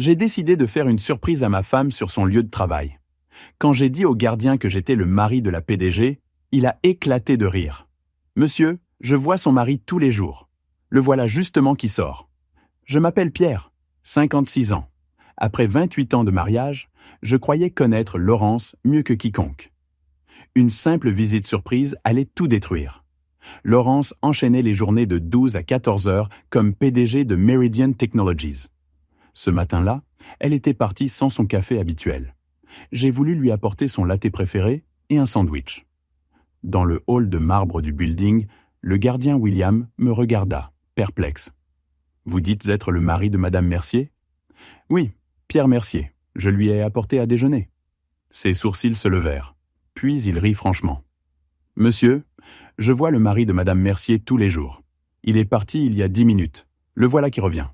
J'ai décidé de faire une surprise à ma femme sur son lieu de travail. Quand j'ai dit au gardien que j'étais le mari de la PDG, il a éclaté de rire. « Monsieur, je vois son mari tous les jours. Le voilà justement qui sort. Je m'appelle Pierre, 56 ans. Après 28 ans de mariage, je croyais connaître Laurence mieux que quiconque. Une simple visite surprise allait tout détruire. Laurence enchaînait les journées de 12 à 14 heures comme PDG de Meridian Technologies. Ce matin-là, elle était partie sans son café habituel. J'ai voulu lui apporter son latte préféré et un sandwich. Dans le hall de marbre du building, le gardien William me regarda, perplexe. « Vous dites être le mari de Madame Mercier ?»« Oui, Pierre Mercier. Je lui ai apporté à déjeuner. » Ses sourcils se levèrent. Puis il rit franchement. « Monsieur, je vois le mari de Madame Mercier tous les jours. Il est parti il y a 10 minutes. Le voilà qui revient. »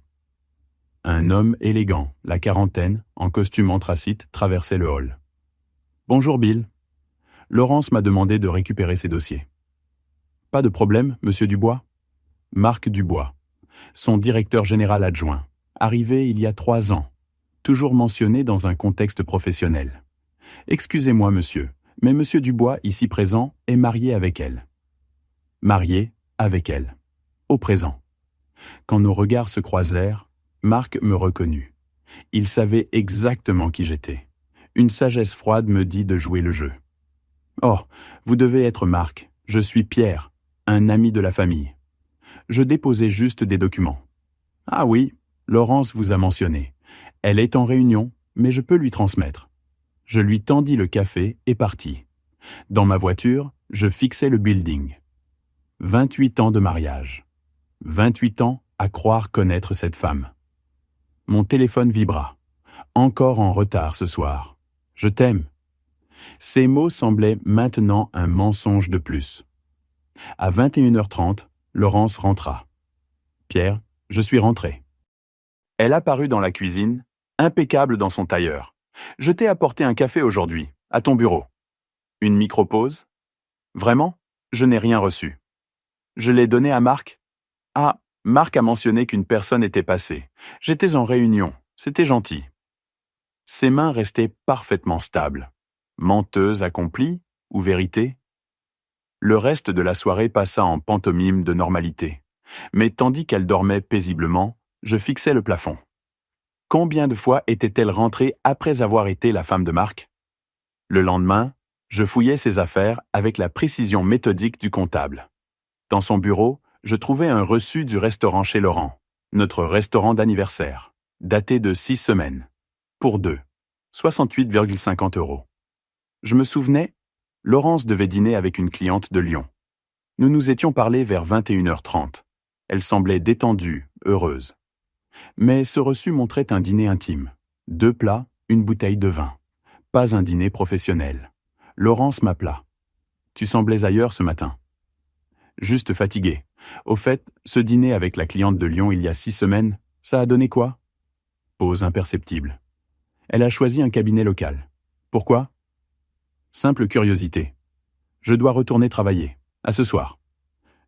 Un homme élégant, la quarantaine, en costume anthracite, traversait le hall. « Bonjour Bill. Laurence m'a demandé de récupérer ses dossiers. »« Pas de problème, monsieur Dubois ?» Marc Dubois, son directeur général adjoint, arrivé il y a 3 ans, toujours mentionné dans un contexte professionnel. « Excusez-moi, monsieur, mais monsieur Dubois, ici présent, est marié avec elle. » Marié avec elle, au présent. Quand nos regards se croisèrent, Marc me reconnut. Il savait exactement qui j'étais. Une sagesse froide me dit de jouer le jeu. « Oh, vous devez être Marc. Je suis Pierre, un ami de la famille. » Je déposais juste des documents. « Ah oui, Laurence vous a mentionné. Elle est en réunion, mais je peux lui transmettre. » Je lui tendis le café et partis. Dans ma voiture, je fixais le building. 28 ans de mariage. 28 ans à croire connaître cette femme. Mon téléphone vibra. Encore en retard ce soir. Je t'aime. Ces mots semblaient maintenant un mensonge de plus. À 21h30, Laurence rentra. « Pierre, je suis rentré. » Elle apparut dans la cuisine, impeccable dans son tailleur. « Je t'ai apporté un café aujourd'hui, à ton bureau. » Une micro-pause. « Vraiment, je n'ai rien reçu. » Je l'ai donné à Marc. « Ah, Marc a mentionné qu'une personne était passée. J'étais en réunion, c'était gentil. » Ses mains restaient parfaitement stables. Menteuse accomplie ou vérité? Le reste de la soirée passa en pantomime de normalité. Mais tandis qu'elle dormait paisiblement, je fixais le plafond. Combien de fois était-elle rentrée après avoir été la femme de Marc? Le lendemain, je fouillais ses affaires avec la précision méthodique du comptable. Dans son bureau, je trouvais un reçu du restaurant chez Laurent, notre restaurant d'anniversaire, daté de 6 semaines. Pour 2, 68,50 €. Je me souvenais, Laurence devait dîner avec une cliente de Lyon. Nous nous étions parlé vers 21h30. Elle semblait détendue, heureuse. Mais ce reçu montrait un dîner intime. 2 plats, une bouteille de vin. Pas un dîner professionnel. Laurence m'appela. « Tu semblais ailleurs ce matin. » Juste fatigué. Au fait, ce dîner avec la cliente de Lyon il y a 6 semaines, ça a donné quoi? Pause imperceptible. Elle a choisi un cabinet local. Pourquoi? Simple curiosité. Je dois retourner travailler. À ce soir.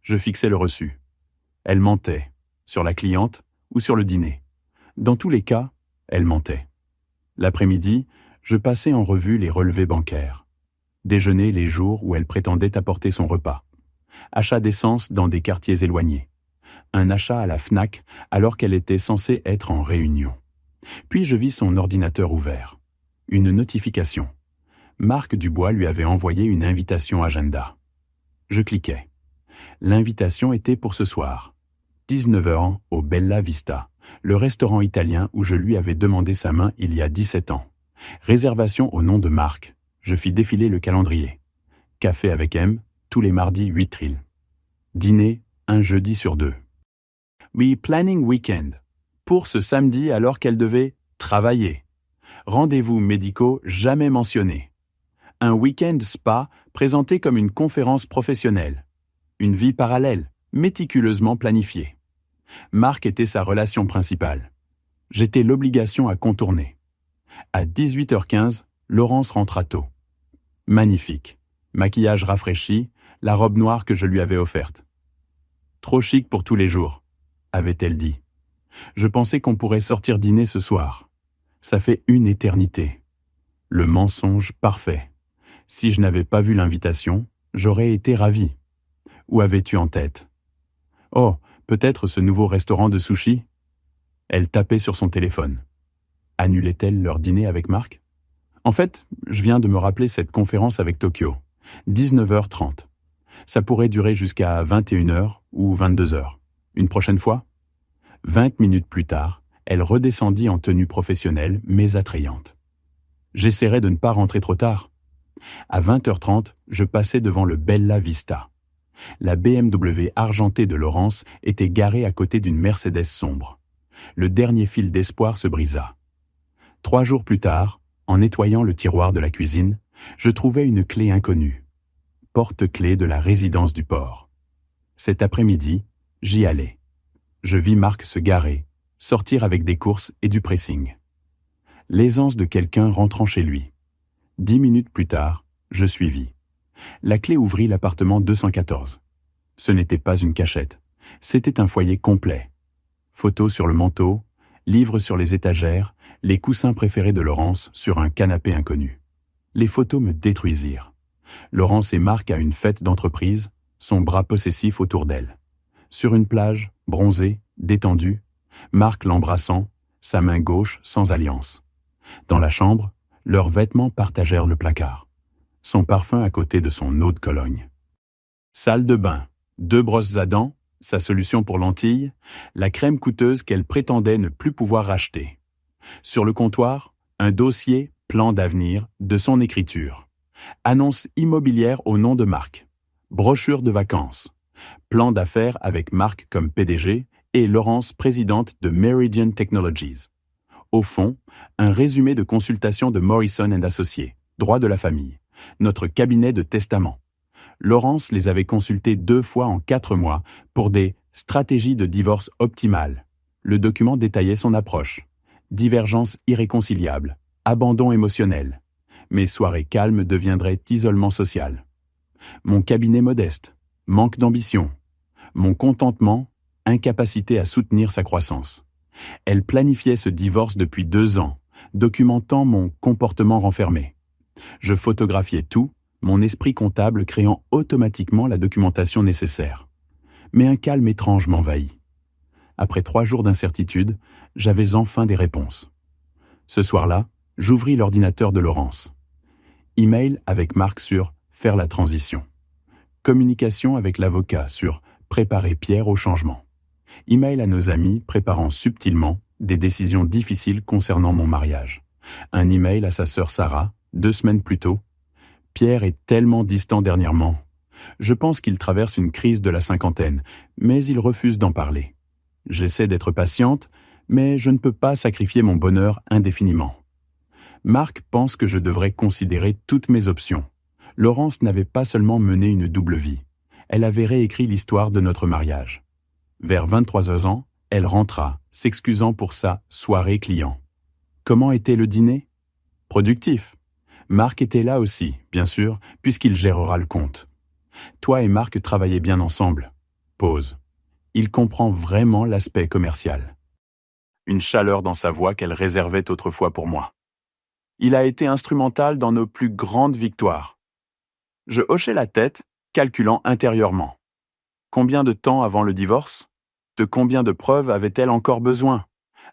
Je fixais le reçu. Elle mentait. Sur la cliente ou sur le dîner. Dans tous les cas, elle mentait. L'après-midi, je passais en revue les relevés bancaires. Déjeuner les jours où elle prétendait apporter son repas. Achat d'essence dans des quartiers éloignés. Un achat à la Fnac alors qu'elle était censée être en réunion. Puis je vis son ordinateur ouvert. Une notification. Marc Dubois lui avait envoyé une invitation agenda. Je cliquais. L'invitation était pour ce soir. 19h au Bella Vista, le restaurant italien où je lui avais demandé sa main il y a 17 ans. Réservation au nom de Marc. Je fis défiler le calendrier. Café avec M, tous les mardis 8 trilles. Dîner, un jeudi sur 2. We planning weekend. Pour ce samedi alors qu'elle devait travailler. Rendez-vous médicaux jamais mentionnés. Un week-end spa présenté comme une conférence professionnelle. Une vie parallèle, méticuleusement planifiée. Marc était sa relation principale. J'étais l'obligation à contourner. À 18h15, Laurence rentra tôt. Magnifique. Maquillage rafraîchi, la robe noire que je lui avais offerte. Trop chic pour tous les jours, avait-elle dit. Je pensais qu'on pourrait sortir dîner ce soir. Ça fait une éternité. Le mensonge parfait. Si je n'avais pas vu l'invitation, j'aurais été ravi. Où avais-tu en tête? Oh, peut-être ce nouveau restaurant de sushi? Elle tapait sur son téléphone. Annulait-elle leur dîner avec Marc? En fait, je viens de me rappeler cette conférence avec Tokyo. 19h30. Ça pourrait durer jusqu'à 21h ou 22h. Une prochaine fois? 20 minutes plus tard, elle redescendit en tenue professionnelle, mais attrayante. J'essaierai de ne pas rentrer trop tard. À 20h30, je passais devant le Bella Vista. La BMW argentée de Laurence était garée à côté d'une Mercedes sombre. Le dernier fil d'espoir se brisa. 3 jours plus tard, en nettoyant le tiroir de la cuisine, je trouvais une clé inconnue. Porte-clé de la résidence du port. Cet après-midi, j'y allais. Je vis Marc se garer, sortir avec des courses et du pressing. L'aisance de quelqu'un rentrant chez lui. 10 minutes plus tard, je suivis. La clé ouvrit l'appartement 214. Ce n'était pas une cachette, c'était un foyer complet. Photos sur le manteau, livres sur les étagères, les coussins préférés de Laurence sur un canapé inconnu. Les photos me détruisirent. Laurence et Marc à une fête d'entreprise, son bras possessif autour d'elle. Sur une plage, bronzée, détendue, Marc l'embrassant, sa main gauche sans alliance. Dans la chambre, leurs vêtements partagèrent le placard. Son parfum à côté de son eau de Cologne. Salle de bain, 2 brosses à dents, sa solution pour lentilles, la crème coûteuse qu'elle prétendait ne plus pouvoir racheter. Sur le comptoir, un dossier, plan d'avenir, de son écriture. Annonce immobilière au nom de Marc. Brochure de vacances. Plan d'affaires avec Marc comme PDG et Laurence présidente de Meridian Technologies. Au fond, un résumé de consultation de Morrison & Associés, droit de la famille, notre cabinet de testament. Laurence les avait consultés 2 fois en 4 mois pour des stratégies de divorce optimales. Le document détaillait son approche. Divergence irréconciliable, abandon émotionnel. Mes soirées calmes deviendraient isolement social. Mon cabinet modeste, manque d'ambition. Mon contentement, incapacité à soutenir sa croissance. Elle planifiait ce divorce depuis 2 ans, documentant mon comportement renfermé. Je photographiais tout, mon esprit comptable créant automatiquement la documentation nécessaire. Mais un calme étrange m'envahit. Après 3 jours d'incertitude, j'avais enfin des réponses. Ce soir-là, j'ouvris l'ordinateur de Laurence. Email avec Marc sur « Faire la transition ». Communication avec l'avocat sur « Préparer Pierre au changement ». Email à nos amis préparant subtilement des décisions difficiles concernant mon mariage. Un email à sa sœur Sarah, 2 semaines plus tôt. Pierre est tellement distant dernièrement. Je pense qu'il traverse une crise de la cinquantaine, mais il refuse d'en parler. J'essaie d'être patiente, mais je ne peux pas sacrifier mon bonheur indéfiniment. Marc pense que je devrais considérer toutes mes options. Laurence n'avait pas seulement mené une double vie. Elle avait réécrit l'histoire de notre mariage. Vers 23h, elle rentra, s'excusant pour sa soirée client. Comment était le dîner? Productif. Marc était là aussi, bien sûr, puisqu'il gérera le compte. Toi et Marc travaillez bien ensemble. Pause. Il comprend vraiment l'aspect commercial. Une chaleur dans sa voix qu'elle réservait autrefois pour moi. Il a été instrumental dans nos plus grandes victoires. Je hochai la tête, calculant intérieurement. Combien de temps avant le divorce? De combien de preuves avait-elle encore besoin?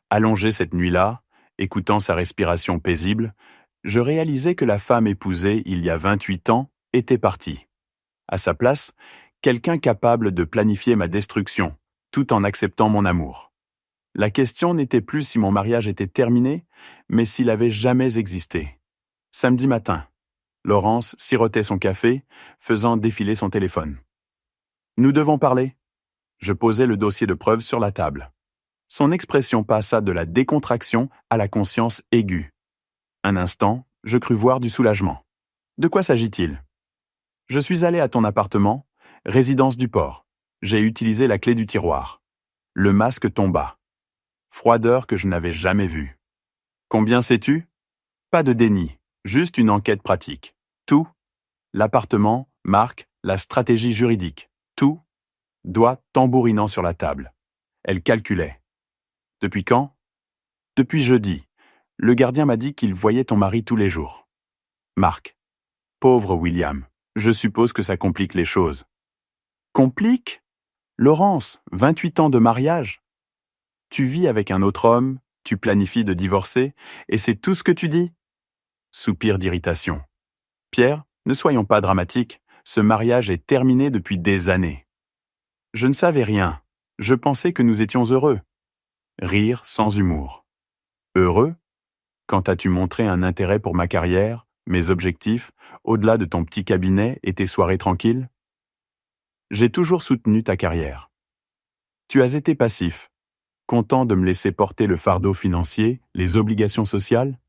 Allongé cette nuit-là, écoutant sa respiration paisible, je réalisais que la femme épousée il y a 28 ans était partie. À sa place, quelqu'un capable de planifier ma destruction, tout en acceptant mon amour. La question n'était plus si mon mariage était terminé, mais s'il avait jamais existé. Samedi matin, Laurence sirotait son café, faisant défiler son téléphone. « Nous devons parler ». Je posai le dossier de preuves sur la table. Son expression passa de la décontraction à la conscience aiguë. Un instant, je crus voir du soulagement. De quoi s'agit-il? Je suis allé à ton appartement, résidence du port. J'ai utilisé la clé du tiroir. Le masque tomba. Froideur que je n'avais jamais vue. Combien sais-tu? Pas de déni, juste une enquête pratique. Tout, l'appartement, Marc, la stratégie juridique. Tout, doigts tambourinant sur la table. Elle calculait. Depuis quand? Depuis jeudi. Le gardien m'a dit qu'il voyait ton mari tous les jours. Marc. Pauvre William. Je suppose que ça complique les choses. Complique? Laurence, 28 ans de mariage. Tu vis avec un autre homme, tu planifies de divorcer, et c'est tout ce que tu dis? Soupir d'irritation. Pierre, ne soyons pas dramatiques, ce mariage est terminé depuis des années. Je ne savais rien, je pensais que nous étions heureux. Rire sans humour. Heureux? Quand as-tu montré un intérêt pour ma carrière, mes objectifs, au-delà de ton petit cabinet et tes soirées tranquilles? J'ai toujours soutenu ta carrière. Tu as été passif, content de me laisser porter le fardeau financier, les obligations sociales?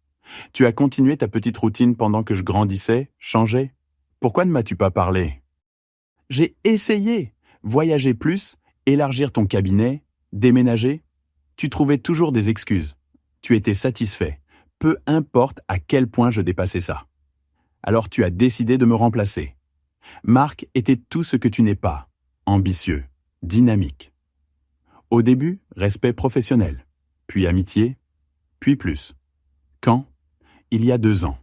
Tu as continué ta petite routine pendant que je grandissais, changeais? Pourquoi ne m'as-tu pas parlé? J'ai essayé. Voyager plus, élargir ton cabinet, déménager. Tu trouvais toujours des excuses. Tu étais satisfait, peu importe à quel point je dépassais ça. Alors tu as décidé de me remplacer. Marc était tout ce que tu n'es pas, ambitieux, dynamique. Au début, respect professionnel, puis amitié, puis plus. Quand? Il y a 2 ans.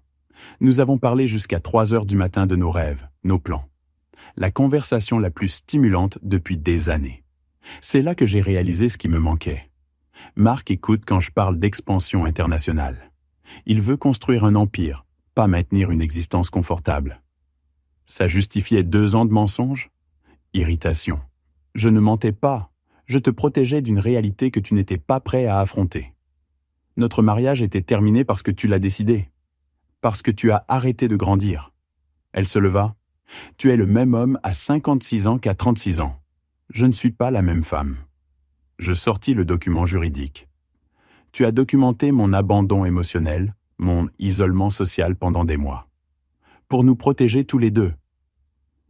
Nous avons parlé jusqu'à 3 heures du matin de nos rêves, nos plans. La conversation la plus stimulante depuis des années. C'est là que j'ai réalisé ce qui me manquait. Marc écoute quand je parle d'expansion internationale. Il veut construire un empire, pas maintenir une existence confortable. Ça justifiait 2 ans de mensonges? Irritation. Je ne mentais pas. Je te protégeais d'une réalité que tu n'étais pas prêt à affronter. Notre mariage était terminé parce que tu l'as décidé. Parce que tu as arrêté de grandir. Elle se leva. Tu es le même homme à 56 ans qu'à 36 ans. Je ne suis pas la même femme. Je sortis le document juridique. Tu as documenté mon abandon émotionnel, mon isolement social pendant des mois. Pour nous protéger tous les deux.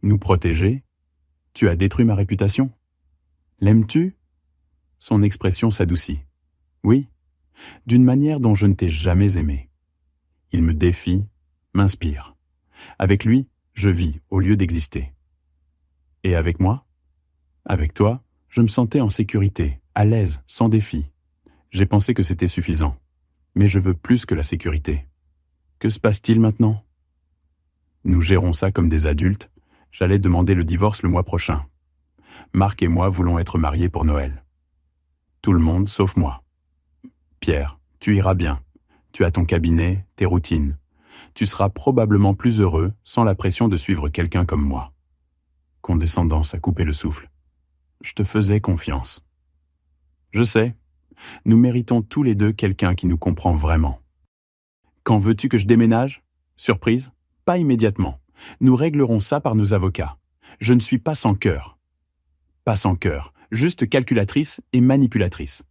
Nous protéger? Tu as détruit ma réputation? L'aimes-tu? Son expression s'adoucit. Oui, d'une manière dont je ne t'ai jamais aimé. Il me défie, m'inspire. Avec lui, je vis au lieu d'exister. Et avec moi? Avec toi, je me sentais en sécurité, à l'aise, sans défi. J'ai pensé que c'était suffisant. Mais je veux plus que la sécurité. Que se passe-t-il maintenant? Nous gérons ça comme des adultes. J'allais demander le divorce le mois prochain. Marc et moi voulons être mariés pour Noël. Tout le monde sauf moi. Pierre, tu iras bien. Tu as ton cabinet, tes routines. Tu seras probablement plus heureux sans la pression de suivre quelqu'un comme moi. Condescendance a coupé le souffle. Je te faisais confiance. Je sais, nous méritons tous les deux quelqu'un qui nous comprend vraiment. Quand veux-tu que je déménage? Surprise? Pas immédiatement. Nous réglerons ça par nos avocats. Je ne suis pas sans cœur. Pas sans cœur, juste calculatrice et manipulatrice.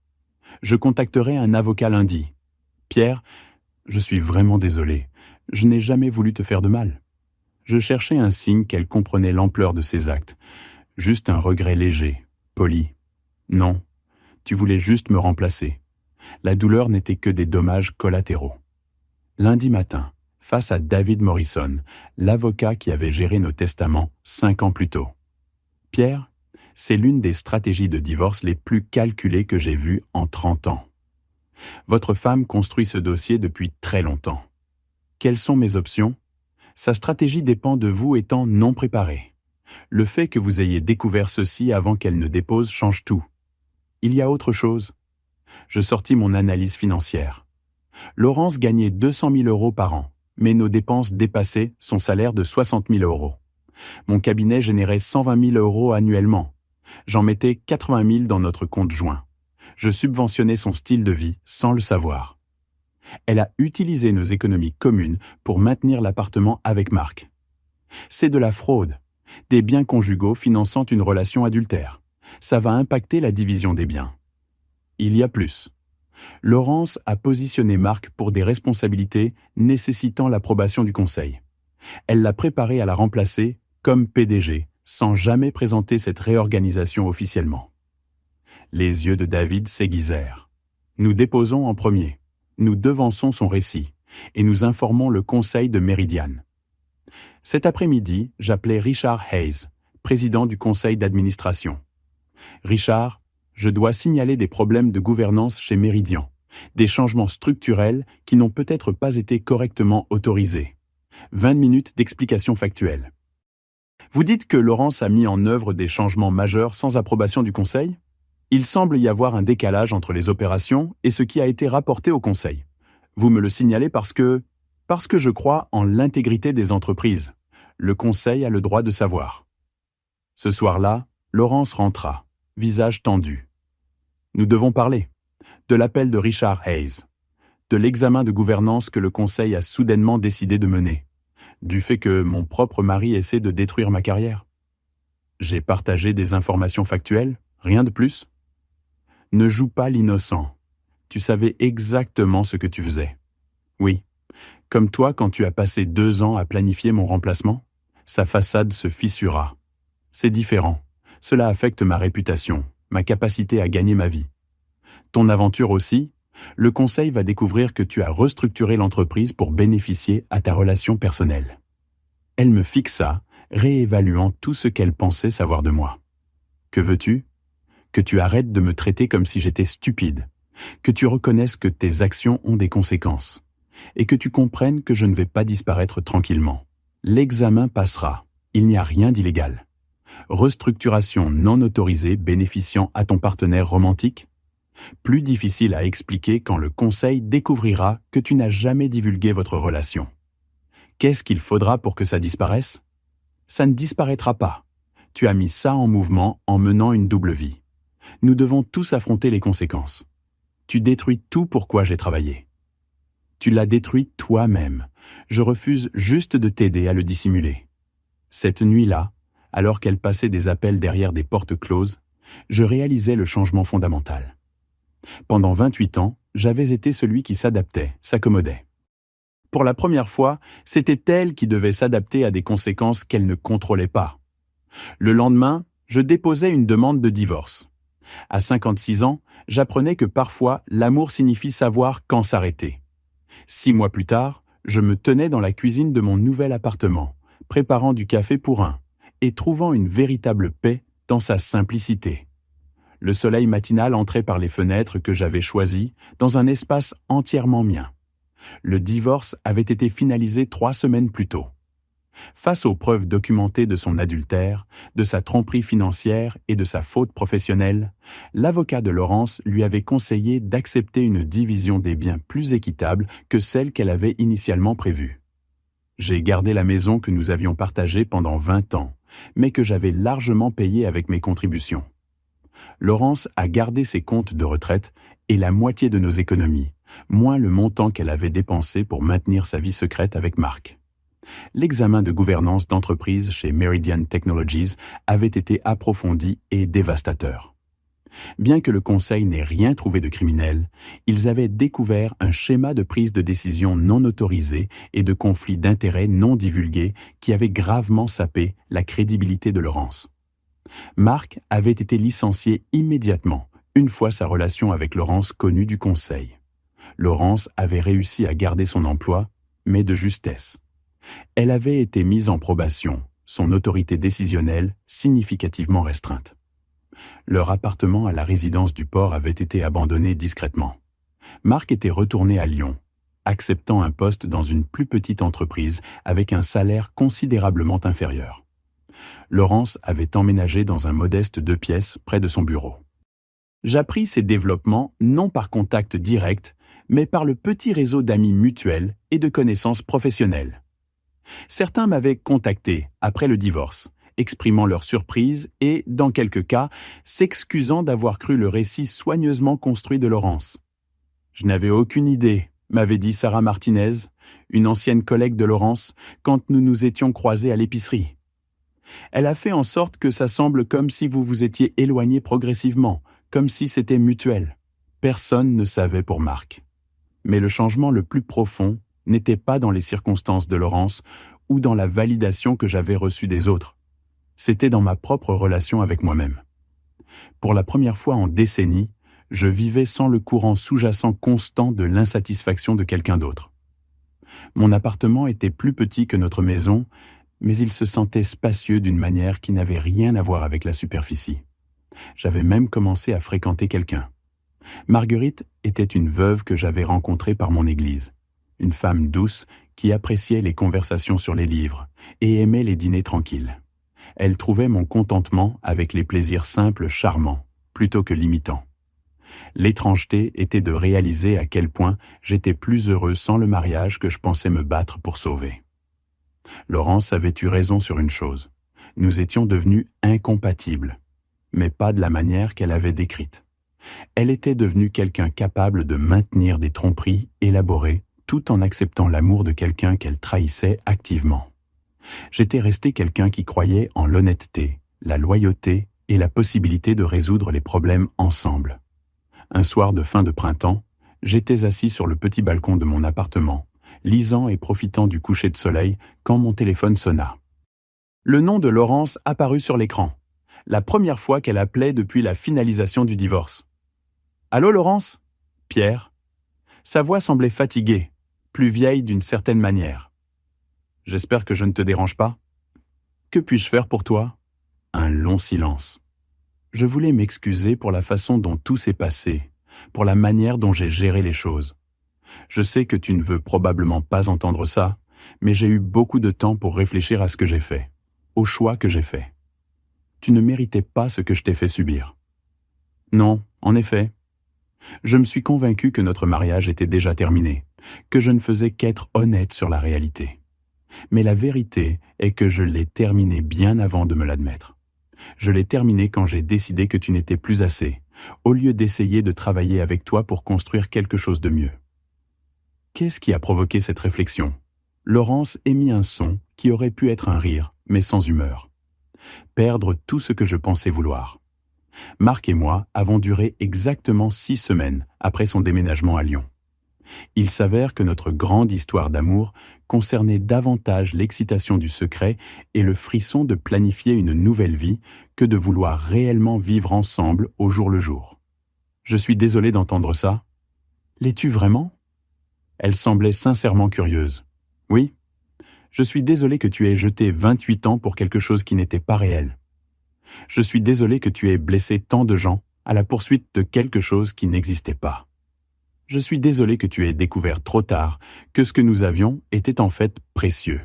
Je contacterai un avocat lundi. Pierre, je suis vraiment désolé. Je n'ai jamais voulu te faire de mal. Je cherchais un signe qu'elle comprenait l'ampleur de ses actes. Juste un regret léger, poli. Non, tu voulais juste me remplacer. La douleur n'était que des dommages collatéraux. Lundi matin, face à David Morrison, l'avocat qui avait géré nos testaments 5 ans plus tôt. Pierre, c'est l'une des stratégies de divorce les plus calculées que j'ai vues en 30 ans. Votre femme construit ce dossier depuis très longtemps. Quelles sont mes options? Sa stratégie dépend de vous étant non préparé. Le fait que vous ayez découvert ceci avant qu'elle ne dépose change tout. Il y a autre chose. Je sortis mon analyse financière. Laurence gagnait 200 000 € par an, mais nos dépenses dépassaient son salaire de 60 000 €. Mon cabinet générait 120 000 € annuellement. J'en mettais 80 000 dans notre compte joint. Je subventionnais son style de vie sans le savoir. Elle a utilisé nos économies communes pour maintenir l'appartement avec Marc. C'est de la fraude, des biens conjugaux finançant une relation adultère. Ça va impacter la division des biens. Il y a plus. Laurence a positionné Marc pour des responsabilités nécessitant l'approbation du conseil. Elle l'a préparé à la remplacer comme PDG, sans jamais présenter cette réorganisation officiellement. Les yeux de David s'aiguisèrent. Nous déposons en premier. Nous devançons son récit et nous informons le conseil de Méridiane. Cet après-midi, j'appelais Richard Hayes, président du conseil d'administration. Richard, je dois signaler des problèmes de gouvernance chez Méridian. Des changements structurels qui n'ont peut-être pas été correctement autorisés. 20 minutes d'explication factuelle. Vous dites que Laurence a mis en œuvre des changements majeurs sans approbation du Conseil? Il semble y avoir un décalage entre les opérations et ce qui a été rapporté au Conseil. Vous me le signalez parce que je crois en l'intégrité des entreprises. Le Conseil a le droit de savoir. Ce soir-là, Laurence rentra, visage tendu. Nous devons parler. De l'appel de Richard Hayes. De l'examen de gouvernance que le Conseil a soudainement décidé de mener. Du fait que mon propre mari essaie de détruire ma carrière. J'ai partagé des informations factuelles, rien de plus. Ne joue pas l'innocent. Tu savais exactement ce que tu faisais. Oui, comme toi quand tu as passé 2 ans à planifier mon remplacement, sa façade se fissura. C'est différent. Cela affecte ma réputation, ma capacité à gagner ma vie. Ton aventure aussi, le Conseil va découvrir que tu as restructuré l'entreprise pour bénéficier à ta relation personnelle. Elle me fixa, réévaluant tout ce qu'elle pensait savoir de moi. Que veux-tu? Que tu arrêtes de me traiter comme si j'étais stupide, que tu reconnaisses que tes actions ont des conséquences, et que tu comprennes que je ne vais pas disparaître tranquillement. L'examen passera, il n'y a rien d'illégal. Restructuration non autorisée bénéficiant à ton partenaire romantique? Plus difficile à expliquer quand le Conseil découvrira que tu n'as jamais divulgué votre relation. Qu'est-ce qu'il faudra pour que ça disparaisse? Ça ne disparaîtra pas. Tu as mis ça en mouvement en menant une double vie. Nous devons tous affronter les conséquences. Tu détruis tout pour quoi j'ai travaillé. Tu l'as détruit toi-même. Je refuse juste de t'aider à le dissimuler. Cette nuit-là, alors qu'elle passait des appels derrière des portes closes, je réalisais le changement fondamental. Pendant 28 ans, j'avais été celui qui s'adaptait, s'accommodait. Pour la première fois, c'était elle qui devait s'adapter à des conséquences qu'elle ne contrôlait pas. Le lendemain, je déposais une demande de divorce. À 56 ans, j'apprenais que parfois, l'amour signifie savoir quand s'arrêter. 6 mois plus tard, je me tenais dans la cuisine de mon nouvel appartement, préparant du café pour un, et trouvant une véritable paix dans sa simplicité. Le soleil matinal entrait par les fenêtres que j'avais choisies dans un espace entièrement mien. Le divorce avait été finalisé 3 semaines plus tôt. Face aux preuves documentées de son adultère, de sa tromperie financière et de sa faute professionnelle, l'avocat de Laurence lui avait conseillé d'accepter une division des biens plus équitable que celle qu'elle avait initialement prévue. J'ai gardé la maison que nous avions partagée pendant 20 ans, mais que j'avais largement payée avec mes contributions. Laurence a gardé ses comptes de retraite et la moitié de nos économies, moins le montant qu'elle avait dépensé pour maintenir sa vie secrète avec Marc. L'examen de gouvernance d'entreprise chez Meridian Technologies avait été approfondi et dévastateur. Bien que le Conseil n'ait rien trouvé de criminel, ils avaient découvert un schéma de prise de décision non autorisé et de conflits d'intérêts non divulgués qui avait gravement sapé la crédibilité de Laurence. Marc avait été licencié immédiatement, une fois sa relation avec Laurence connue du Conseil. Laurence avait réussi à garder son emploi, mais de justesse. Elle avait été mise en probation, son autorité décisionnelle significativement restreinte. Leur appartement à la résidence du port avait été abandonné discrètement. Marc était retourné à Lyon, acceptant un poste dans une plus petite entreprise avec un salaire considérablement inférieur. Laurence avait emménagé dans un modeste 2 pièces près de son bureau. J'appris ces développements non par contact direct, mais par le petit réseau d'amis mutuels et de connaissances professionnelles. Certains m'avaient contacté après le divorce, exprimant leur surprise et, dans quelques cas, s'excusant d'avoir cru le récit soigneusement construit de Laurence. Je n'avais aucune idée, m'avait dit Sarah Martinez, une ancienne collègue de Laurence, quand nous nous étions croisés à l'épicerie. Elle a fait en sorte que ça semble comme si vous vous étiez éloignés progressivement, comme si c'était mutuel. Personne ne savait pour Marc. Mais le changement le plus profond n'était pas dans les circonstances de Laurence ou dans la validation que j'avais reçue des autres. C'était dans ma propre relation avec moi-même. Pour la première fois en décennies, je vivais sans le courant sous-jacent constant de l'insatisfaction de quelqu'un d'autre. Mon appartement était plus petit que notre maison, mais il se sentait spacieux d'une manière qui n'avait rien à voir avec la superficie. J'avais même commencé à fréquenter quelqu'un. Marguerite était une veuve que j'avais rencontrée par mon église. Une femme douce qui appréciait les conversations sur les livres et aimait les dîners tranquilles. Elle trouvait mon contentement avec les plaisirs simples charmants, plutôt que limitants. L'étrangeté était de réaliser à quel point j'étais plus heureux sans le mariage que je pensais me battre pour sauver. Laurence avait eu raison sur une chose. Nous étions devenus incompatibles, mais pas de la manière qu'elle avait décrite. Elle était devenue quelqu'un capable de maintenir des tromperies élaborées tout en acceptant l'amour de quelqu'un qu'elle trahissait activement. J'étais resté quelqu'un qui croyait en l'honnêteté, la loyauté et la possibilité de résoudre les problèmes ensemble. Un soir de fin de printemps, j'étais assis sur le petit balcon de mon appartement, lisant et profitant du coucher de soleil quand mon téléphone sonna. Le nom de Laurence apparut sur l'écran, la première fois qu'elle appelait depuis la finalisation du divorce. « Allô Laurence ?» Pierre. Sa voix semblait fatiguée, plus vieille d'une certaine manière. « J'espère que je ne te dérange pas. »« Que puis-je faire pour toi ?» Un long silence. Je voulais m'excuser pour la façon dont tout s'est passé, pour la manière dont j'ai géré les choses. Je sais que tu ne veux probablement pas entendre ça, mais j'ai eu beaucoup de temps pour réfléchir à ce que j'ai fait, au choix que j'ai fait. Tu ne méritais pas ce que je t'ai fait subir. Non, en effet. Je me suis convaincu que notre mariage était déjà terminé, que je ne faisais qu'être honnête sur la réalité. Mais la vérité est que je l'ai terminé bien avant de me l'admettre. Je l'ai terminé quand j'ai décidé que tu n'étais plus assez, au lieu d'essayer de travailler avec toi pour construire quelque chose de mieux. Qu'est-ce qui a provoqué cette réflexion ? Laurence émit un son qui aurait pu être un rire, mais sans humeur. Perdre tout ce que je pensais vouloir. Marc et moi avons duré exactement 6 semaines après son déménagement à Lyon. Il s'avère que notre grande histoire d'amour concernait davantage l'excitation du secret et le frisson de planifier une nouvelle vie que de vouloir réellement vivre ensemble au jour le jour. Je suis désolé d'entendre ça. L'es-tu vraiment ? Elle semblait sincèrement curieuse. Oui, je suis désolé que tu aies jeté 28 ans pour quelque chose qui n'était pas réel. Je suis désolé que tu aies blessé tant de gens à la poursuite de quelque chose qui n'existait pas. Je suis désolé que tu aies découvert trop tard que ce que nous avions était en fait précieux.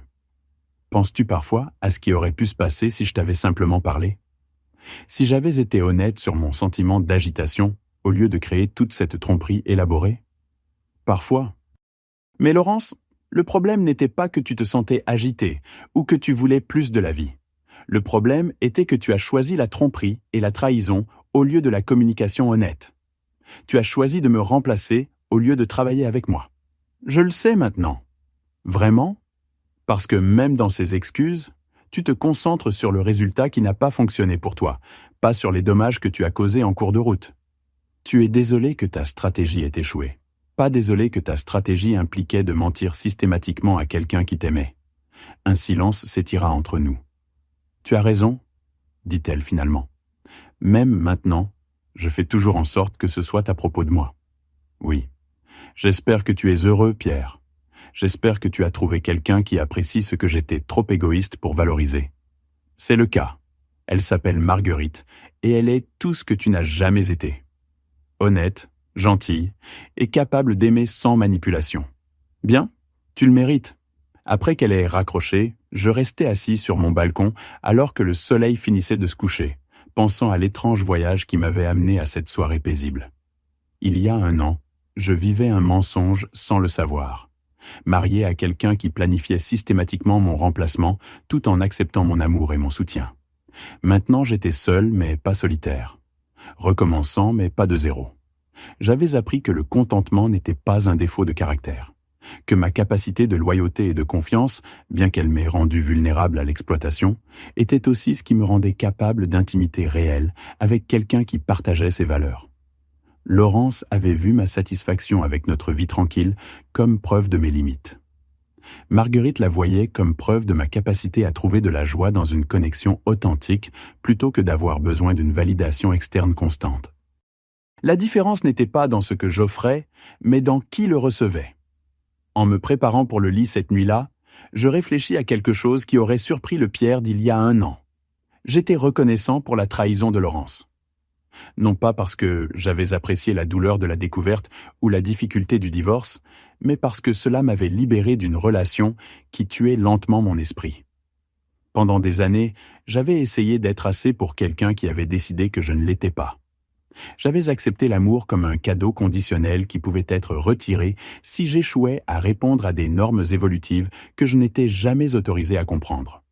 Penses-tu parfois à ce qui aurait pu se passer si je t'avais simplement parlé ? Si j'avais été honnête sur mon sentiment d'agitation au lieu de créer toute cette tromperie élaborée ? Parfois. Mais Laurence, le problème n'était pas que tu te sentais agité ou que tu voulais plus de la vie. Le problème était que tu as choisi la tromperie et la trahison au lieu de la communication honnête. Tu as choisi de me remplacer au lieu de travailler avec moi. Je le sais maintenant. Vraiment ? Parce que même dans ces excuses, tu te concentres sur le résultat qui n'a pas fonctionné pour toi, pas sur les dommages que tu as causés en cours de route. Tu es désolé que ta stratégie ait échoué. Pas désolé que ta stratégie impliquait de mentir systématiquement à quelqu'un qui t'aimait. Un silence s'étira entre nous. Tu as raison, dit-elle finalement. Même maintenant, je fais toujours en sorte que ce soit à propos de moi. Oui. J'espère que tu es heureux, Pierre. J'espère que tu as trouvé quelqu'un qui apprécie ce que j'étais trop égoïste pour valoriser. C'est le cas. Elle s'appelle Marguerite et elle est tout ce que tu n'as jamais été. Honnête, gentille et capable d'aimer sans manipulation. Bien, tu le mérites. Après qu'elle ait raccroché, je restais assis sur mon balcon alors que le soleil finissait de se coucher, pensant à l'étrange voyage qui m'avait amené à cette soirée paisible. Il y a 1 an, je vivais un mensonge sans le savoir. Marié à quelqu'un qui planifiait systématiquement mon remplacement tout en acceptant mon amour et mon soutien. Maintenant, j'étais seul mais pas solitaire. Recommençant mais pas de zéro. J'avais appris que le contentement n'était pas un défaut de caractère. Que ma capacité de loyauté et de confiance, bien qu'elle m'ait rendu vulnérable à l'exploitation, était aussi ce qui me rendait capable d'intimité réelle avec quelqu'un qui partageait ses valeurs. Laurence avait vu ma satisfaction avec notre vie tranquille comme preuve de mes limites. Marguerite la voyait comme preuve de ma capacité à trouver de la joie dans une connexion authentique plutôt que d'avoir besoin d'une validation externe constante. La différence n'était pas dans ce que j'offrais, mais dans qui le recevait. En me préparant pour le lit cette nuit-là, je réfléchis à quelque chose qui aurait surpris le Pierre d'il y a 1 an. J'étais reconnaissant pour la trahison de Laurence. Non pas parce que j'avais apprécié la douleur de la découverte ou la difficulté du divorce, mais parce que cela m'avait libéré d'une relation qui tuait lentement mon esprit. Pendant des années, j'avais essayé d'être assez pour quelqu'un qui avait décidé que je ne l'étais pas. J'avais accepté l'amour comme un cadeau conditionnel qui pouvait être retiré si j'échouais à répondre à des normes évolutives que je n'étais jamais autorisé à comprendre.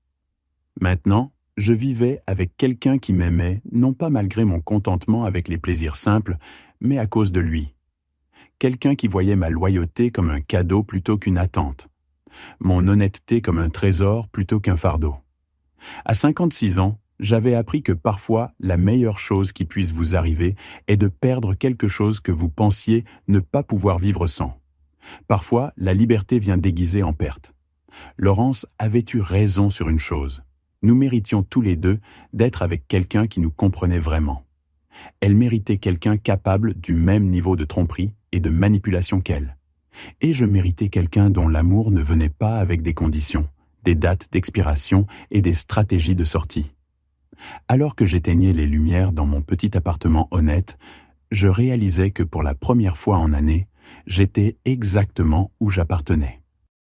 Maintenant, je vivais avec quelqu'un qui m'aimait, non pas malgré mon contentement avec les plaisirs simples, mais à cause de lui. Quelqu'un qui voyait ma loyauté comme un cadeau plutôt qu'une attente, mon honnêteté comme un trésor plutôt qu'un fardeau. À 56 ans, j'avais appris que parfois la meilleure chose qui puisse vous arriver est de perdre quelque chose que vous pensiez ne pas pouvoir vivre sans. Parfois, la liberté vient déguisée en perte. Laurence avait eu raison sur une chose. Nous méritions tous les deux d'être avec quelqu'un qui nous comprenait vraiment. Elle méritait quelqu'un capable du même niveau de tromperie et de manipulation qu'elle. Et je méritais quelqu'un dont l'amour ne venait pas avec des conditions, des dates d'expiration et des stratégies de sortie. Alors que j'éteignais les lumières dans mon petit appartement honnête, je réalisais que pour la première fois en années, j'étais exactement où j'appartenais.